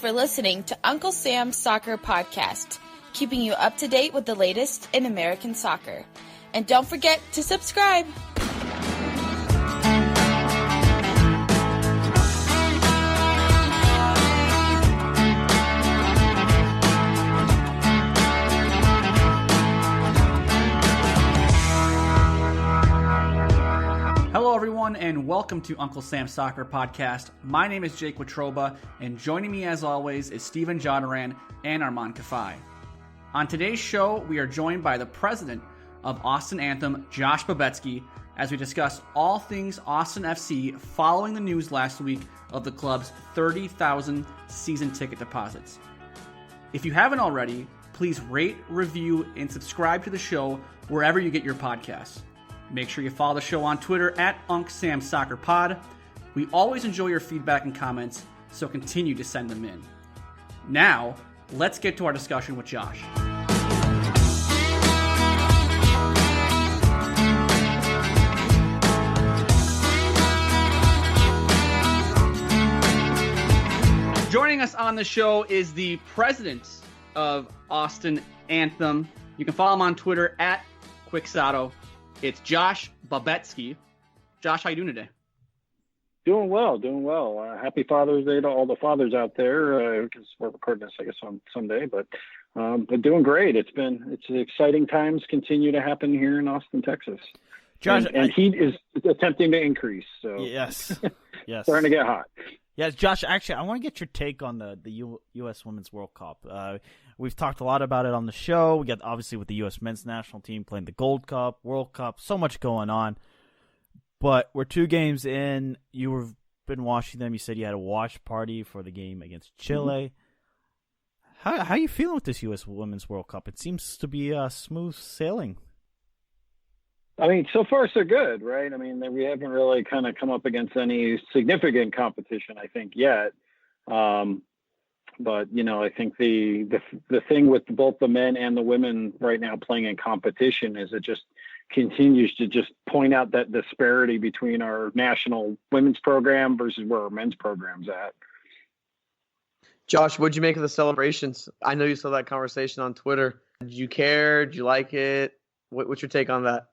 for listening to Uncle Sam's Soccer Podcast, keeping you up to date with the latest in American soccer. And don't forget to subscribe. Hello, everyone, and welcome to Uncle Sam's Soccer Podcast. My name is Jake Watroba, and joining me, as always, is Steven Jodaran and Armand Kafai. On today's show, we are joined by the president of Austin Anthem, Josh Babetski, as we discuss all things Austin FC following the news last week of the club's 30,000 season ticket deposits. If you haven't already, please rate, review, and subscribe to the show wherever you get your podcasts. Make sure you follow the show on Twitter at UncSamSoccerPod. We always enjoy your feedback and comments, so continue to send them in. Now, let's get to our discussion with Josh. Joining us on the show is the president of Austin Anthem. You can follow him on Twitter at Quixoto. It's Josh Babetski. Josh, how you doing today? Doing well. Happy Father's Day to all the fathers out there, because we're recording this, I guess, on Sunday. But doing great. It's exciting times continue to happen here in Austin, Texas. Josh, and heat is attempting to increase. So yes, starting to get hot. Yes, Josh, actually, I want to get your take on the U.S. Women's World Cup. We've talked a lot about it on the show. We got, obviously, with the U.S. men's national team playing the Gold Cup, World Cup, so much going on. But we're 2 games in. You've been watching them. You said you had a watch party for the game against Chile. Mm-hmm. How are you feeling with this U.S. Women's World Cup? It seems to be smooth sailing. I mean, so far so good, right? I mean, we haven't really kind of come up against any significant competition, I think, yet. But, I think the thing with both the men and the women right now playing in competition is it just continues to just point out that disparity between our national women's program versus where our men's program's at. Josh, what'd you make of the celebrations? I know you saw that conversation on Twitter. Did you care? Did you like it? What's your take on that?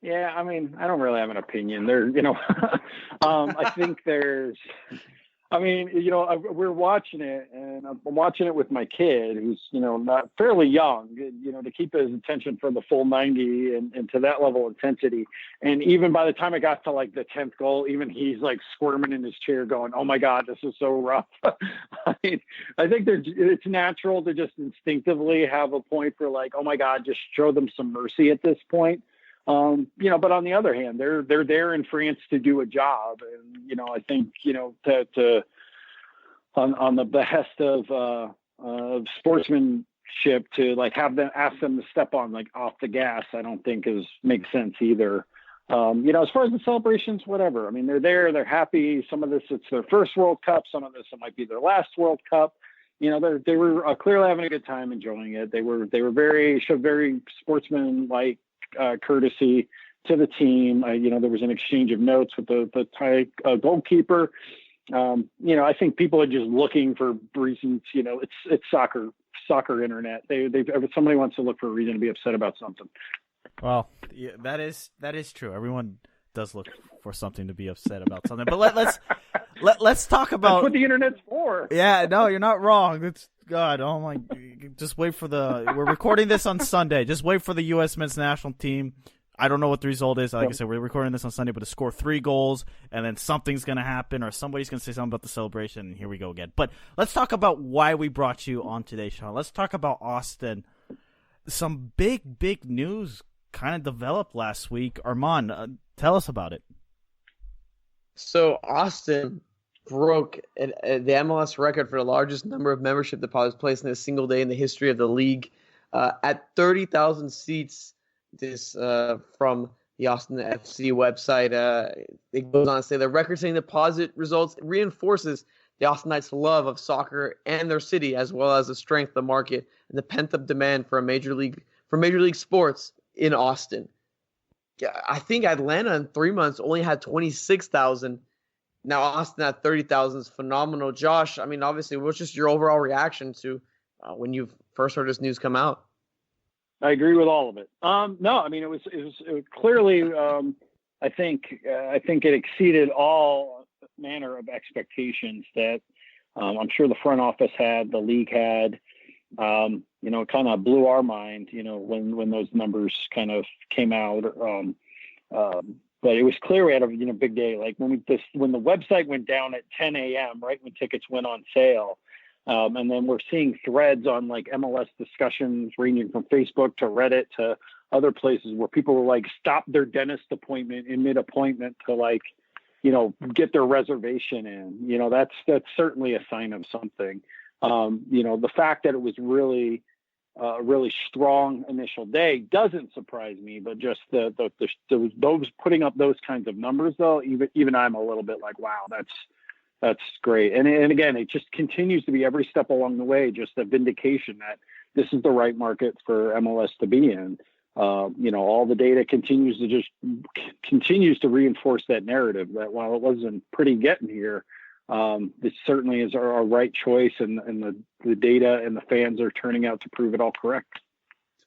Yeah, I mean, I don't really have an opinion there. I think we're watching it, and I'm watching it with my kid who's, not fairly young, to keep his attention for the full 90 and to that level of intensity. And even by the time it got to like the 10th goal, even he's like squirming in his chair going, oh my God, this is so rough. I mean, I think it's natural to just instinctively have a point for like, oh my God, just show them some mercy at this point. But on the other hand, they're there in France to do a job. And, I think, on the behest of sportsmanship to like ask them to step on like off the gas, I don't think makes sense either. As far as the celebrations, whatever. I mean, they're there, they're happy. Some of this, it's their first World Cup. Some of this, it might be their last World Cup. They were clearly having a good time enjoying it. They were showed very sportsman-like courtesy to the team. There was an exchange of notes with the Thai goalkeeper. I think people are just looking for reasons. It's soccer internet. Somebody wants to look for a reason to be upset about something. Well, yeah, that is true. Everyone does look for something to be upset about something. But let's talk about. That's what the internet's for. Yeah, no, you're not wrong. It's God. Oh my! Just wait for we're recording this on Sunday. Just wait for the U.S. men's national team. I don't know what the result is. Like I said, we're recording this on Sunday, but to score 3 goals, and then something's going to happen, or somebody's going to say something about the celebration, and here we go again. But let's talk about why we brought you on today, Sean. Let's talk about Austin. Some big news kind of developed last week. Armand, tell us about it. So Austin broke the MLS record for the largest number of membership deposits placed in a single day in the history of the league at 30,000 seats. This from the Austin FC website. It goes on to say the record-setting deposit results reinforces the Austinites' love of soccer and their city, as well as the strength of the market and the pent-up demand for major league sports in Austin. I think Atlanta in 3 months only had 26,000, Now Austin at 30,000 is phenomenal. Josh, I mean, obviously, what's just your overall reaction to when you first heard this news come out? I agree with all of it. No, I mean, it was clearly, I think it exceeded all manner of expectations that I'm sure the front office had, the league had. It kind of blew our mind, when those numbers kind of came out. But it was clear we had a big day. Like when the website went down at 10 a.m., right when tickets went on sale, and then we're seeing threads on like MLS discussions ranging from Facebook to Reddit to other places where people were like stop their dentist appointment in mid-appointment to get their reservation in. That's certainly a sign of something. The fact that it was really a really strong initial day doesn't surprise me, but just those putting up those kinds of numbers, though, even I'm a little bit like, wow, that's great. And again, it just continues to be every step along the way, just a vindication that this is the right market for MLS to be in. All the data continues to reinforce that narrative that while it wasn't pretty getting here, this certainly is our right choice, and the data and the fans are turning out to prove it all correct.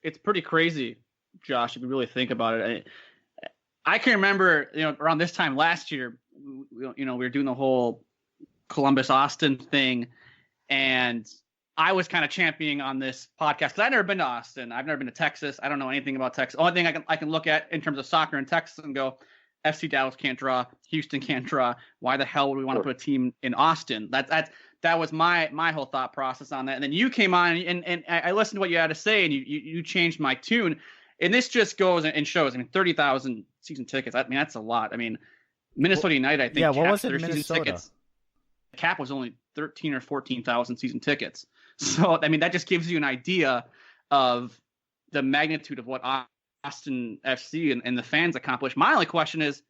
It's pretty crazy, Josh, if you really think about it. I can remember, around this time last year, we were doing the whole Columbus Austin thing, and I was kind of championing on this podcast because I've never been to Austin. I've never been to Texas. I don't know anything about Texas. Only thing I can look at in terms of soccer in Texas and go, FC Dallas can't draw, Houston can't draw. Why the hell would we want to put a team in Austin? That was my whole thought process on that. And then you came on and I listened to what you had to say, and you changed my tune. And this just goes and shows. I mean, 30,000 season tickets. I mean, that's a lot. I mean, Minnesota United, I think. Yeah, what was it in Minnesota? Season tickets. The cap was only 13 or 14,000 season tickets. So I mean, that just gives you an idea of the magnitude of what Austin FC and the fans accomplished. My only question is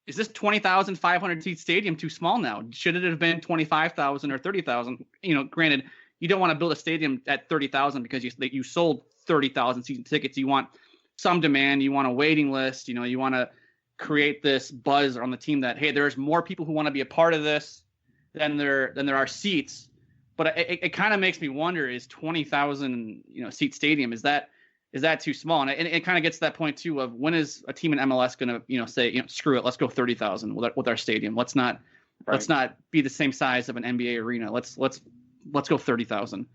this 20,500 seat stadium too small now? Should it have been 25,000 or 30,000? Granted, you don't want to build a stadium at 30,000 because you sold 30,000 season tickets. You want some demand. You want a waiting list. You want to create this buzz on the team that, hey, there's more people who want to be a part of this than there are seats. But it kind of makes me wonder: is 20,000 seat stadium, is that too small? And it kind of gets to that point too of when is a team in MLS going to say screw it, let's go 30,000 with our stadium. Let's not be the same size of an NBA arena. Let's go 30,000.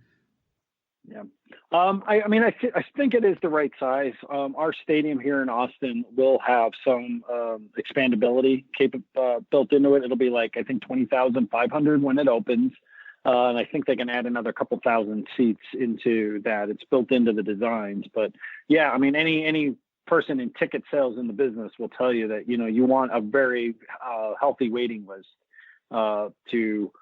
Yeah. I think it is the right size. Our stadium here in Austin will have some expandability built into it. It'll be like, I think 20,500 when it opens. And I think they can add another couple thousand seats into that. It's built into the designs. But yeah, I mean, any person in ticket sales in the business will tell you that, you want a very healthy waiting list to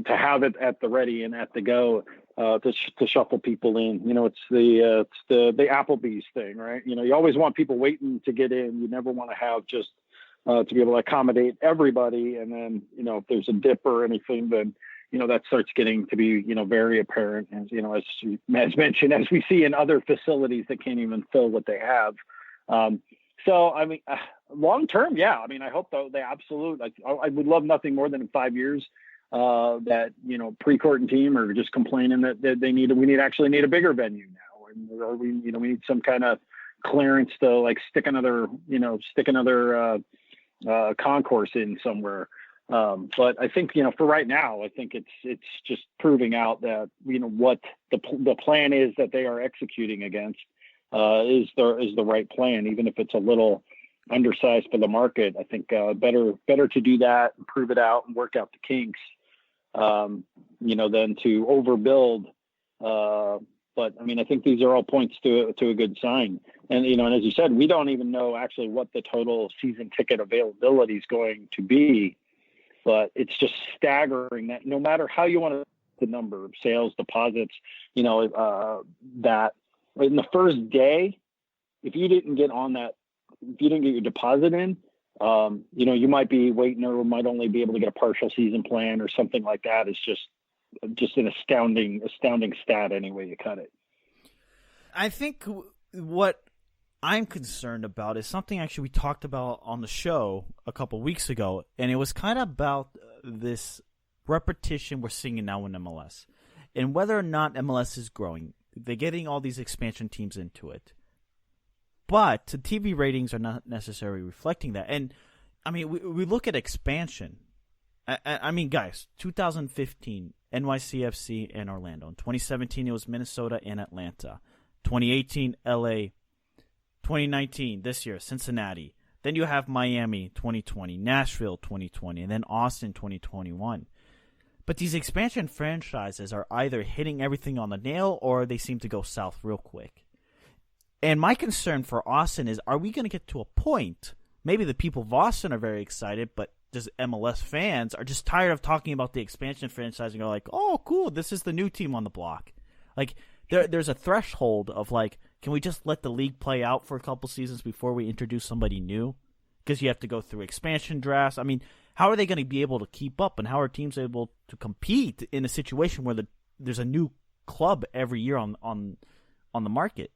have it at the ready and at the go to shuffle people in. It's the Applebee's thing, right? You always want people waiting to get in. You never want to have just to be able to accommodate everybody. And then, if there's a dip or anything, then, that starts getting to be, very apparent. And, as mentioned, as we see in other facilities that can't even fill what they have. So, I mean, long term, yeah. I mean, I hope they absolutely, I would love nothing more than in 5 years that, pre-court and team are just complaining that we actually need a bigger venue now. Or we need some kind of clearance to like stick another concourse in somewhere. But I think, for right now, I think it's just proving out that, what the plan is that they are executing against is the right plan, even if it's a little undersized for the market. I think better to do that and prove it out and work out the kinks, than to overbuild. But I mean, I think these are all points to a good sign. And, and as you said, we don't even know actually what the total season ticket availability is going to be, but it's just staggering that no matter how you want to, the number of sales, deposits, that in the first day, if you didn't get your deposit in, you might be waiting or might only be able to get a partial season plan or something like that. It's just an astounding stat any way you cut it. I think what I'm concerned about is something actually we talked about on the show a couple weeks ago, and it was kind of about this repetition we're seeing now in MLS, and whether or not MLS is growing. They're getting all these expansion teams into it, but the TV ratings are not necessarily reflecting that. And I mean, we look at expansion. I mean, guys, 2015 NYCFC and Orlando. In 2017 it was Minnesota and Atlanta. 2018 LA. 2019, this year, Cincinnati. Then you have Miami 2020, Nashville 2020, and then Austin 2021. But these expansion franchises are either hitting everything on the nail or they seem to go south real quick. And my concern for Austin is, are we going to get to a point, maybe the people of Austin are very excited, but just MLS fans are just tired of talking about the expansion franchise and go like, oh, cool, this is the new team on the block. Like, there's a threshold of like, can we just let the league play out for a couple seasons before we introduce somebody new? Because you have to go through expansion drafts. I mean, how are they going to be able to keep up, and how are teams able to compete in a situation where there's a new club every year on the market?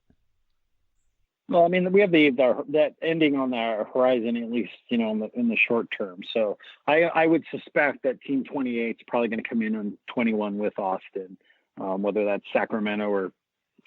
Well, I mean, we have that ending on the horizon, at least, you know, in the short term. So I would suspect that Team 28 is probably going to come in 21 with Austin, whether that's Sacramento or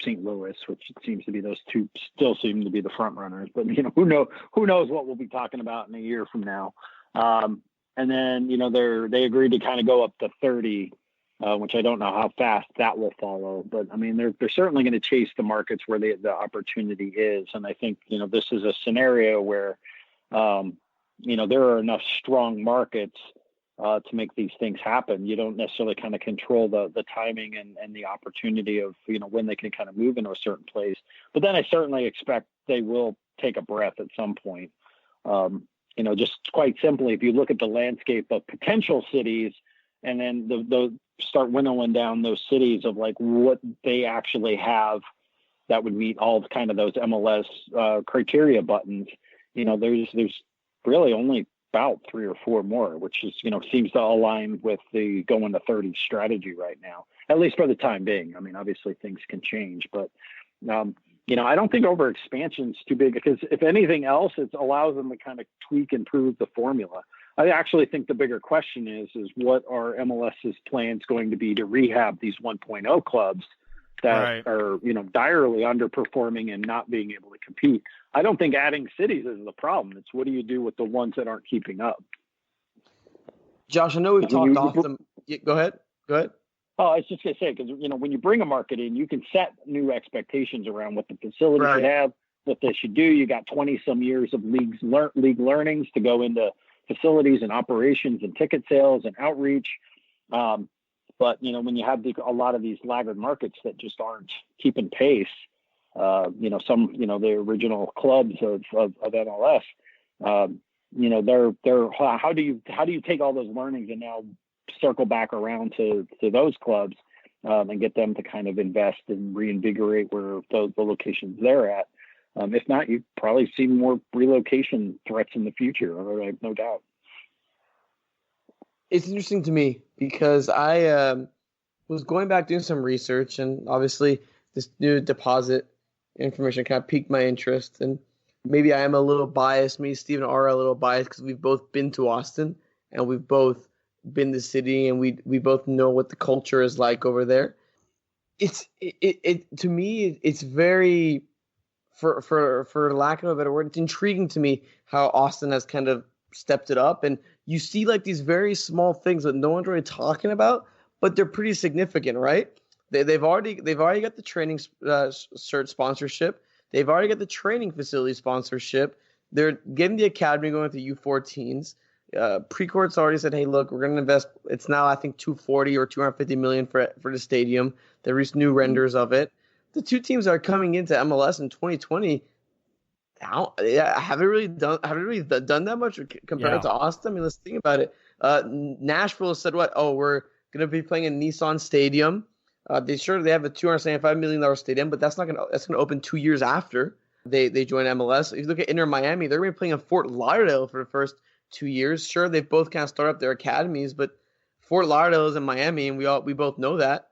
St. Louis, which it seems to be those two still seem to be the front runners. But, you know, who knows what we'll be talking about in a year from now. And then, you know, they agreed to kind of go up to 30, which I don't know how fast that will follow. But, I mean, they're certainly going to chase the markets where the opportunity is. And I think, you know, this is a scenario where, you know, there are enough strong markets to make these things happen. You don't necessarily kind of control the timing and the opportunity of, you know, when they can kind of move into a certain place. But then I certainly expect they will take a breath at some point. You know, just quite simply, if you look at the landscape of potential cities and then the start winnowing down those cities of like what they actually have that would meet all kind of those MLS criteria buttons, you know, there's really only about 3 or 4 more, which is, you know, seems to align with the going to 30 strategy right now, at least for the time being. I mean, obviously things can change, but, you know, I don't think over expansion is too big, because if anything else, it allows them to kind of tweak and improve the formula. I actually think the bigger question is what are MLS's plans going to be to rehab these 1.0 clubs that are, you know, direly underperforming and not being able to compete. I don't think adding cities is the problem. It's what do you do with the ones that aren't keeping up? Josh, I know we've talked often. Yeah, go ahead. Oh, I was just going to say, because, you know, when you bring a market in, you can set new expectations around what the facility should have, what they should do. You got 20-some years of league learnings to go into facilities and operations and ticket sales and outreach. But, you know, when you have a lot of these laggard markets that just aren't keeping pace, you know, some, you know, the original clubs of MLS, you know, they're how do you take all those learnings and now circle back around to those clubs and get them to kind of invest and reinvigorate where the locations they're at? If not, you probably see more relocation threats in the future. I have no doubt. It's interesting to me because I was going back doing some research, and obviously this new deposit information kind of piqued my interest. And maybe I am a little biased. Me, Steve, and are a little biased because we've both been to Austin and we've both been to the city, and we both know what the culture is like over there. It to me, it's very, for lack of a better word, it's intriguing to me how Austin has kind of stepped it up, and you see like these very small things that no one's really talking about, but they're pretty significant, right? They've already got the training cert sponsorship. They've already got the training facility sponsorship. They're getting the academy going with the U14s. Precourt's already said, hey, look, we're going to invest. It's now, I think, $240 or $250 million for the stadium. There is new renders of it. The two teams that are coming into MLS in 2020 haven't really done that much compared to Austin. I mean, let's think about it. Nashville said, what? Oh, we're going to be playing in Nissan Stadium. They have a $275 million stadium, but that's going to open 2 years after they join MLS. If you look at Inter Miami, they're going to be playing in Fort Lauderdale for the first 2 years. Sure, they've both kind of started up their academies, but Fort Lauderdale is in Miami, and we both know that.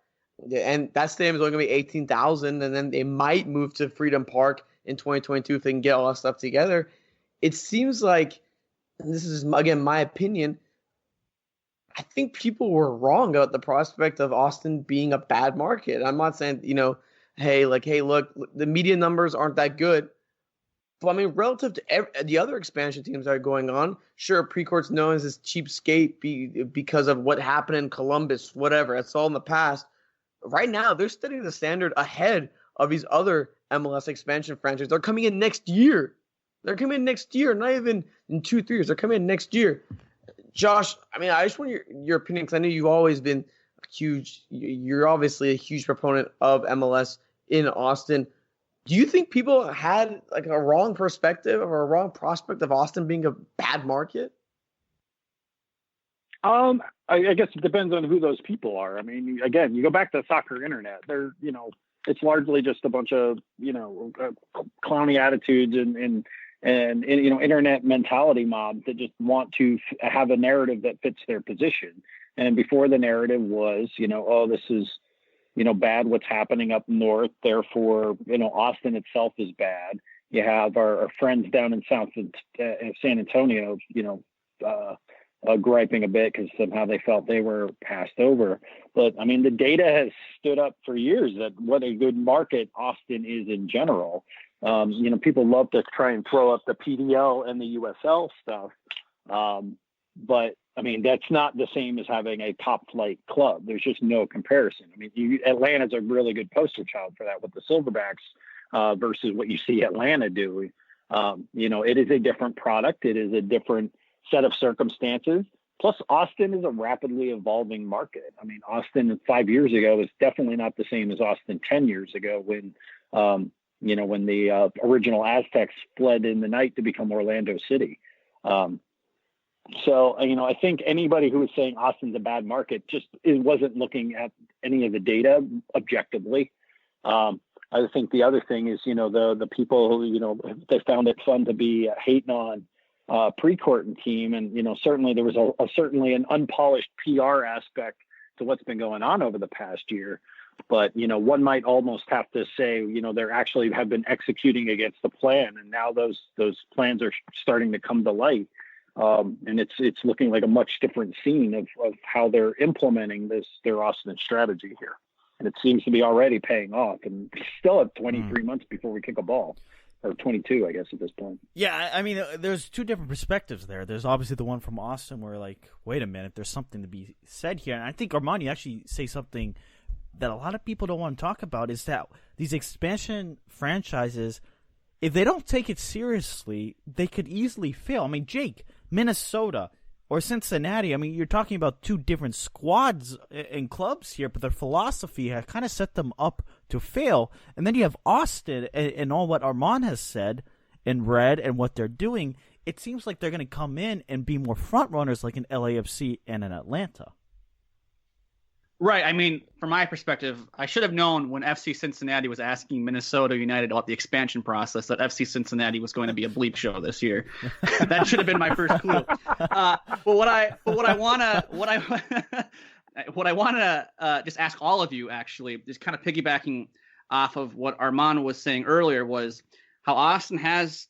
And that stadium is only going to be 18,000, and then they might move to Freedom Park in 2022 if they can get all that stuff together. It seems like, and this is, again, my opinion, I think people were wrong about the prospect of Austin being a bad market. I'm not saying, hey, look, the media numbers aren't that good. But, I mean, relative to the other expansion teams that are going on, sure, Precourt's known as this cheapskate because of what happened in Columbus, whatever. That's all in the past. Right now, they're setting the standard ahead of these other MLS expansion franchises. They're coming in next year. Not even in 2-3 years. They're coming in next year. Josh, I mean, I just want your opinion, because I know you've always been you're obviously a huge proponent of MLS in Austin. Do you think people had like a wrong perspective or a wrong prospect of Austin being a bad market? I guess it depends on who those people are. I mean, again, you go back to soccer internet. They're, it's largely just a bunch of, clowny attitudes and internet mentality mobs that just want to have a narrative that fits their position. And before the narrative was, oh, this is, bad what's happening up north. Therefore, Austin itself is bad. You have our friends down in San Antonio, griping a bit because somehow they felt they were passed over. But I mean, the data has stood up for years that what a good market Austin is in general. People love to try and throw up the PDL and the USL stuff. But I mean, that's not the same as having a top flight club. There's just no comparison. I mean, Atlanta's a really good poster child for that with the Silverbacks versus what you see Atlanta do. It is a different product. It is a different set of circumstances. Plus, Austin is a rapidly evolving market. I mean, Austin 5 years ago is definitely not the same as Austin 10 years ago when the original Aztecs fled in the night to become Orlando City. So, I think anybody who was saying Austin's a bad market it wasn't looking at any of the data objectively. I think the other thing is, the people who, they found it fun to be hating on Precourt and team. And, certainly there was certainly an unpolished PR aspect to what's been going on over the past year. But, one might almost have to say, they're actually have been executing against the plan. And now those plans are starting to come to light. And it's looking like a much different scene of how they're implementing their Austin strategy here. And it seems to be already paying off, and we still have 23 months before we kick a ball, or 22, I guess, at this point. Yeah. I mean, there's two different perspectives there. There's obviously the one from Austin where like, wait a minute, there's something to be said here. And I think Armani actually say something that a lot of people don't want to talk about is that these expansion franchises, if they don't take it seriously, they could easily fail. I mean, Jake, Minnesota or Cincinnati, I mean, you're talking about two different squads and clubs here, but their philosophy has kind of set them up to fail. And then you have Austin and all what Armand has said and read and what they're doing. It seems like they're going to come in and be more front runners like in LAFC and in Atlanta. Right. I mean, from my perspective, I should have known when FC Cincinnati was asking Minnesota United about the expansion process that FC Cincinnati was going to be a bleep show this year. That should have been my first clue. But what I want to just ask all of you, actually, just kind of piggybacking off of what Armand was saying earlier, was how Austin has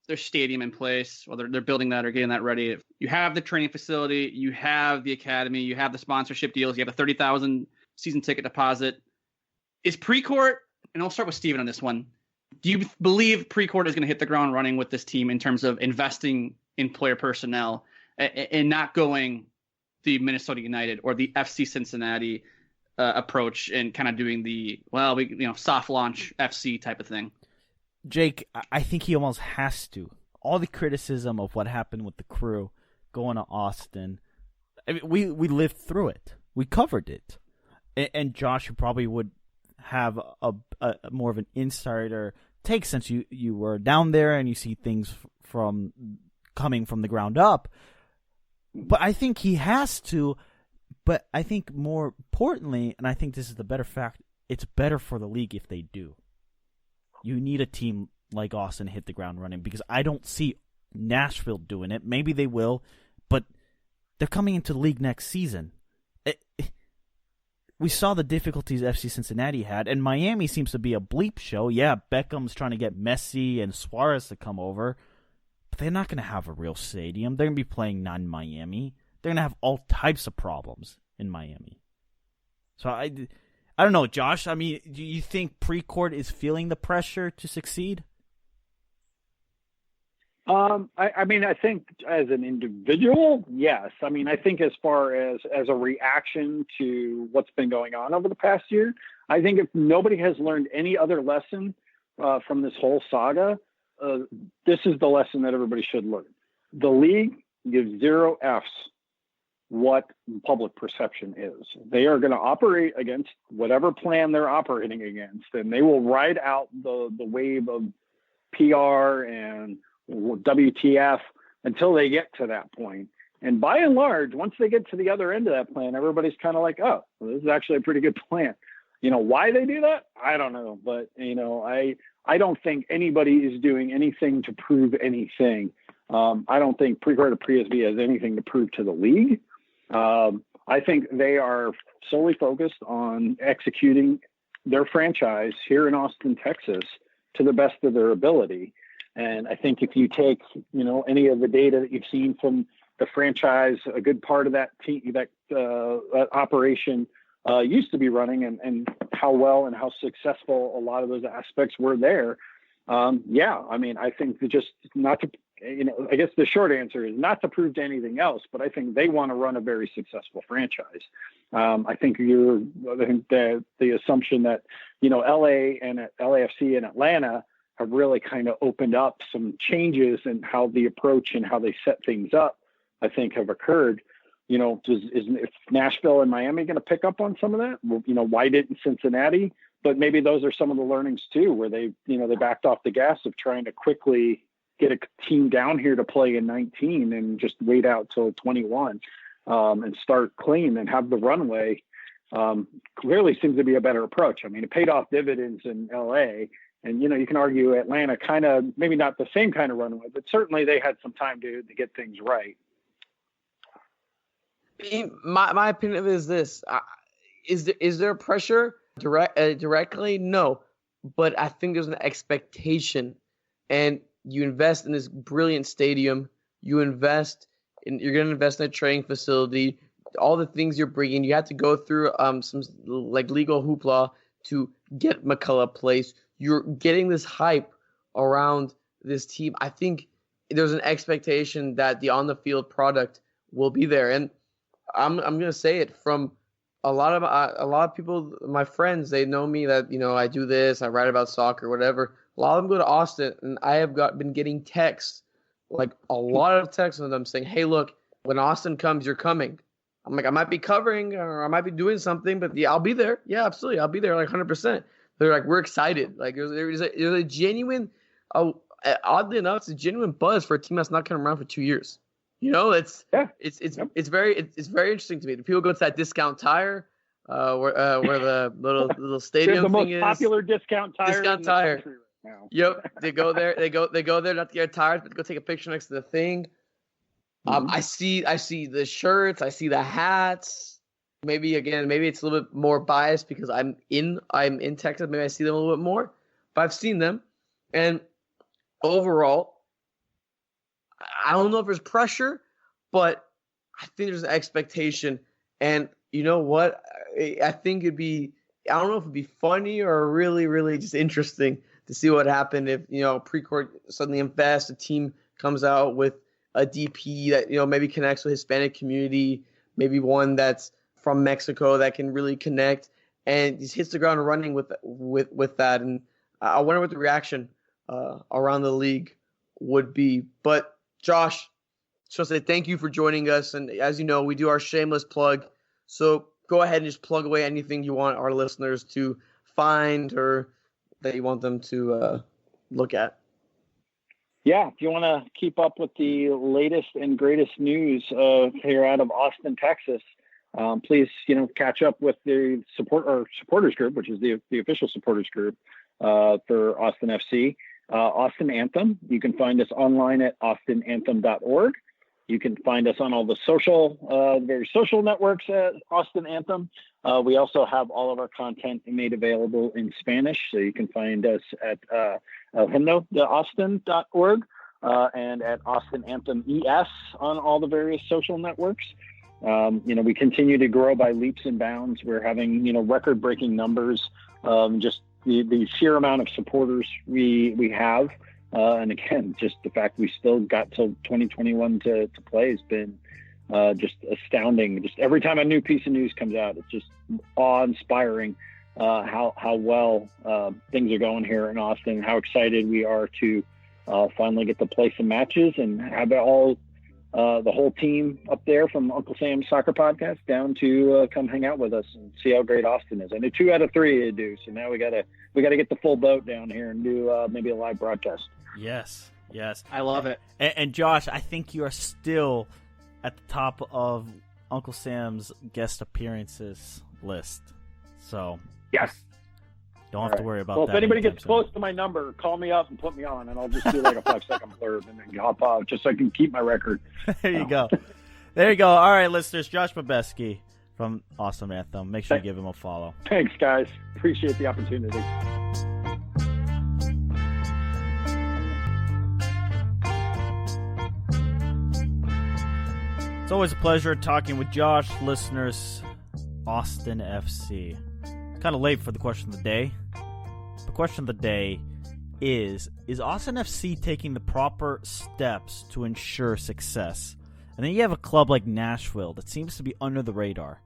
their stadium in place, or they're building that or getting that ready. You have the training facility, you have the academy, you have the sponsorship deals, you have a 30,000 season ticket deposit. Is Precourt, and I'll start with Steven on this one, do you believe Precourt is going to hit the ground running with this team in terms of investing in player personnel and not going the Minnesota United or the FC Cincinnati approach and kind of doing the, soft launch FC type of thing? Jake, I think he almost has to. All the criticism of what happened with the Crew going to Austin, I mean, we lived through it. We covered it. And Josh, you probably would have a more of an insider take since you were down there and you see things from coming from the ground up. But I think he has to. But I think more importantly, and I think this is the better fact, it's better for the league if they do. You need a team like Austin hit the ground running because I don't see Nashville doing it. Maybe they will, but they're coming into the league next season. we saw the difficulties FC Cincinnati had, and Miami seems to be a bleep show. Yeah, Beckham's trying to get Messi and Suarez to come over, but they're not going to have a real stadium. They're going to be playing non-Miami. They're going to have all types of problems in Miami. So I don't know, Josh. I mean, do you think Precourt is feeling the pressure to succeed? I mean, I think as an individual, yes. I mean, I think as far as a reaction to what's been going on over the past year, I think if nobody has learned any other lesson from this whole saga, this is the lesson that everybody should learn. The league gives 0 Fs what public perception is. They are going to operate against whatever plan they're operating against, and they will ride out the wave of PR and WTF until they get to that point. And by and large, once they get to the other end of that plan, everybody's kind of like, oh, well, this is actually a pretty good plan. You know, why they do that? I don't know. But, you know, I don't think anybody is doing anything to prove anything. I don't think Precourt or Priesby has anything to prove to the league. I think they are solely focused on executing their franchise here in Austin, Texas, to the best of their ability. And I think if you take, you know, any of the data that you've seen from the franchise, a good part of that team, that operation used to be running, and how well and how successful a lot of those aspects were there. Yeah, I mean, I think just not to, you know, I guess the short answer is not to prove to anything else, but I think they want to run a very successful franchise. I think the assumption that, you know, LA and LAFC and Atlanta have really kind of opened up some changes in how the approach and how they set things up, I think, have occurred. You know, is Nashville and Miami going to pick up on some of that? Well, you know, why didn't Cincinnati? But maybe those are some of the learnings too, where they backed off the gas of trying to quickly get a team down here to play in 19 and just wait out till 21 and start clean and have the runway. Clearly seems to be a better approach. I mean, it paid off dividends in LA. And, you know, you can argue Atlanta kind of, maybe not the same kind of runway, but certainly they had some time to get things right. My opinion of it is this. Is there pressure directly? No. But I think there's an expectation. And you invest in this brilliant stadium. You're going to invest in a training facility. All the things you're bringing, you have to go through some like legal hoopla to get McCullough placed. You're getting this hype around this team. I think there's an expectation that the on-the-field product will be there, and I'm gonna say it from a lot of people, my friends. They know me that, you know, I do this, I write about soccer, whatever. A lot of them go to Austin, and I have been getting texts, like a lot of texts from them saying, "Hey, look, when Austin comes, you're coming." I'm like, I might be covering or I might be doing something, but yeah, I'll be there. Yeah, absolutely, I'll be there, like 100%. They're like, we're excited. Like there's a genuine, oddly enough, it's a genuine buzz for a team that's not coming around for 2 years. You know, it's very interesting to me. The people go to that discount tire, where the little stadium the thing most popular discount tire. Discount tire. Right now. Yep, they go there. They go there not to get tires, but to go take a picture next to the thing. I see the shirts. I see the hats. Maybe it's a little bit more biased because I'm in Texas. Maybe I see them a little bit more, but I've seen them. And overall, I don't know if there's pressure, but I think there's an expectation. And you know what? I think I don't know if it'd be funny or really, really just interesting to see what happened if, you know, Precourt suddenly invests, a team comes out with a DP that, you know, maybe connects with Hispanic community, maybe one that's from Mexico that can really connect, and just hits the ground running with that. And I wonder what the reaction around the league would be. But Josh, just say thank you for joining us. And as you know, we do our shameless plug. So go ahead and just plug away anything you want our listeners to find or that you want them to look at. Yeah, if you want to keep up with the latest and greatest news here out of Austin, Texas, please, you know, catch up with the supporters group, which is the official supporters group for Austin FC, Austin Anthem. You can find us online at austinanthem.org. You can find us on all the various social networks at Austin Anthem. We also have all of our content made available in Spanish, so you can find us at himno.austin.org and at Austin Anthem ES on all the various social networks. We continue to grow by leaps and bounds. We're having, record-breaking numbers. Just the sheer amount of supporters we have. And again, just the fact we still got till 2021 to play has been just astounding. Just every time a new piece of news comes out, it's just awe-inspiring how well things are going here in Austin, how excited we are to finally get to play some matches and have it all the whole team up there from Uncle Sam's Soccer Podcast down to come hang out with us and see how great Austin is. I know 2 out of 3 to do, so now we gotta get the full boat down here and do maybe a live broadcast. Yes. I love it. And Josh, I think you are still at the top of Uncle Sam's guest appearances list. So yes, don't have to worry about that. Well, if anybody gets close to my number, call me up and put me on, and I'll just do like a 5-second blurb and then hop out just so I can keep my record. There you go. There you go. All right, listeners, Josh Babetski from Austin Anthem. Make sure you give him a follow. Thanks, guys. Appreciate the opportunity. It's always a pleasure talking with Josh. Listeners, Austin FC. It's kind of late for the question of the day. The question of the day is Austin FC taking the proper steps to ensure success? And then you have a club like Nashville that seems to be under the radar.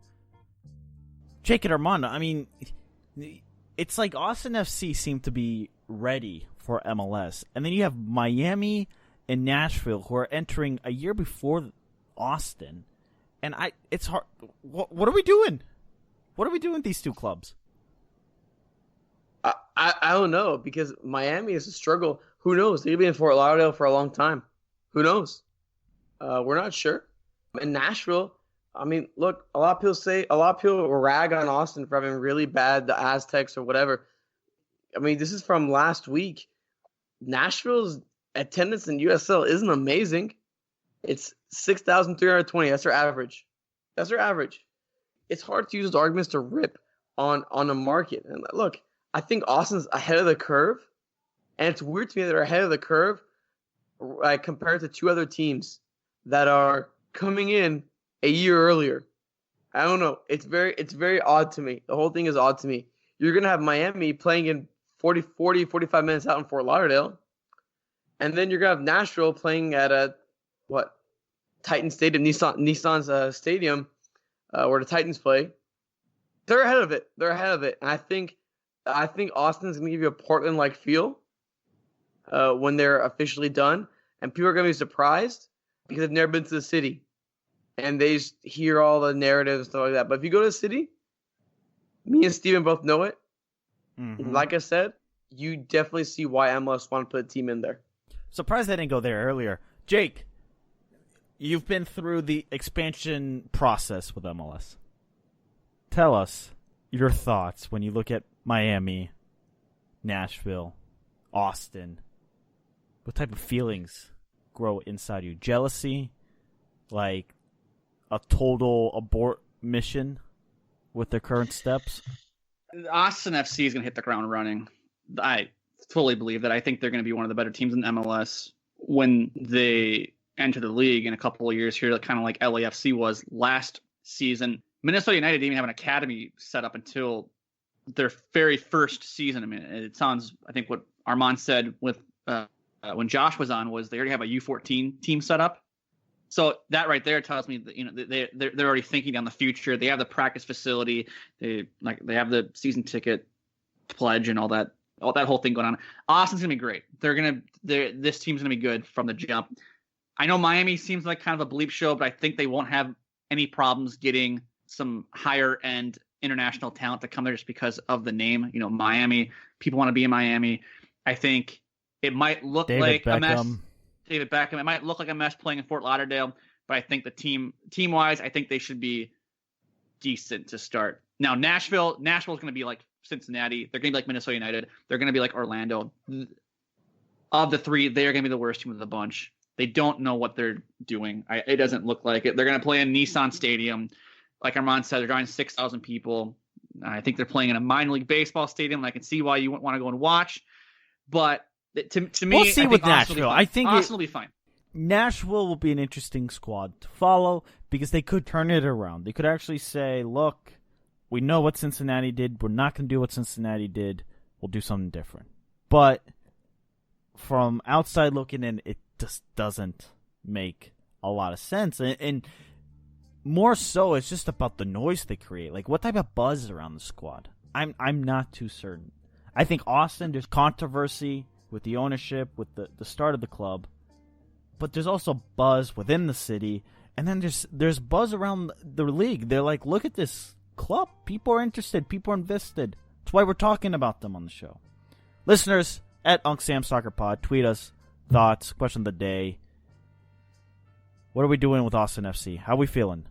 Jake and Armando, I mean, it's like Austin FC seem to be ready for MLS. And then you have Miami and Nashville who are entering a year before Austin. And it's hard. What are we doing? What are we doing with these two clubs? I don't know, because Miami is a struggle. Who knows? They could be in Fort Lauderdale for a long time. Who knows? We're not sure. In Nashville, I mean, look, a lot of people rag on Austin for having really bad the Aztecs or whatever. I mean, this is from last week. Nashville's attendance in USL isn't amazing. It's 6,320. That's their average. It's hard to use those arguments to rip on a market. And look, I think Austin's ahead of the curve, and it's weird to me that they're ahead of the curve compared to 2 other teams that are coming in a year earlier. I don't know. It's very odd to me. The whole thing is odd to me. You're going to have Miami playing in 45 minutes out in Fort Lauderdale, and then you're going to have Nashville playing at Titan Stadium, Nissan's stadium, where the Titans play. They're ahead of it. And I think Austin's going to give you a Portland-like feel when they're officially done. And people are going to be surprised because they've never been to the city. And they just hear all the narratives and stuff like that. But if you go to the city, me and Steven both know it. Mm-hmm. Like I said, you definitely see why MLS want to put a team in there. Surprised they didn't go there earlier. Jake, you've been through the expansion process with MLS. Tell us your thoughts when you look at Miami, Nashville, Austin. What type of feelings grow inside you? Jealousy? Like a total abort mission with their current steps? Austin FC is going to hit the ground running. I fully believe that. I think they're going to be one of the better teams in MLS when they enter the league in a couple of years here, kind of like LAFC was last season. Minnesota United didn't even have an academy set up until their very first season. I mean, it sounds, I think what Armand said with when Josh was on was they already have a U14 team set up. So that right there tells me that they're already thinking down the future. They have the practice facility. They have the season ticket pledge and all that whole thing going on. Austin's gonna be great. This team's gonna be good from the jump. I know Miami seems like kind of a bleep show, but I think they won't have any problems getting some higher end international talent to come there just because of the name. Miami, people want to be in Miami. I think it might look like a mess. David Beckham. It might look like a mess playing in Fort Lauderdale, but I think the team-wise, I think they should be decent to start. Now, Nashville's going to be like Cincinnati. They're going to be like Minnesota United. They're going to be like Orlando. Of the 3, they are going to be the worst team of the bunch. They don't know what they're doing. It doesn't look like it. They're going to play in Nissan Stadium. Like Armand said, they're drawing 6,000 people. I think they're playing in a minor league baseball stadium. I can see why you wouldn't want to go and watch. But to me, we'll see with Nashville. I think Austin will be fine. Nashville will be an interesting squad to follow because they could turn it around. They could actually say, look, we know what Cincinnati did. We're not going to do what Cincinnati did. We'll do something different. But from outside looking in, it just doesn't make a lot of sense. And more so, it's just about the noise they create. Like, what type of buzz is around the squad? I'm not too certain. I think Austin, there's controversy with the ownership, with the start of the club. But there's also buzz within the city. And then there's buzz around the league. They're like, look at this club. People are interested. People are invested. That's why we're talking about them on the show. Listeners, at Unc Sam Soccer Pod, tweet us thoughts, question of the day. What are we doing with Austin FC? How are we feeling?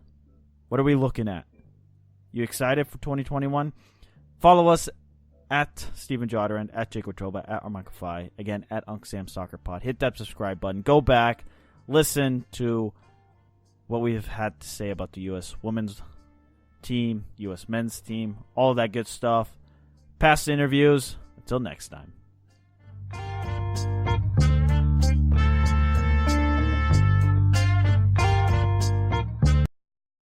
What are we looking at? You excited for 2021? Follow us at Steven Jodderand, at Jake Watroba, at Armand Kafai, again, at Unc Sam Soccer Pod. Hit that subscribe button. Go back, listen to what we've had to say about the U.S. women's team, U.S. men's team, all of that good stuff. Past interviews. Until next time.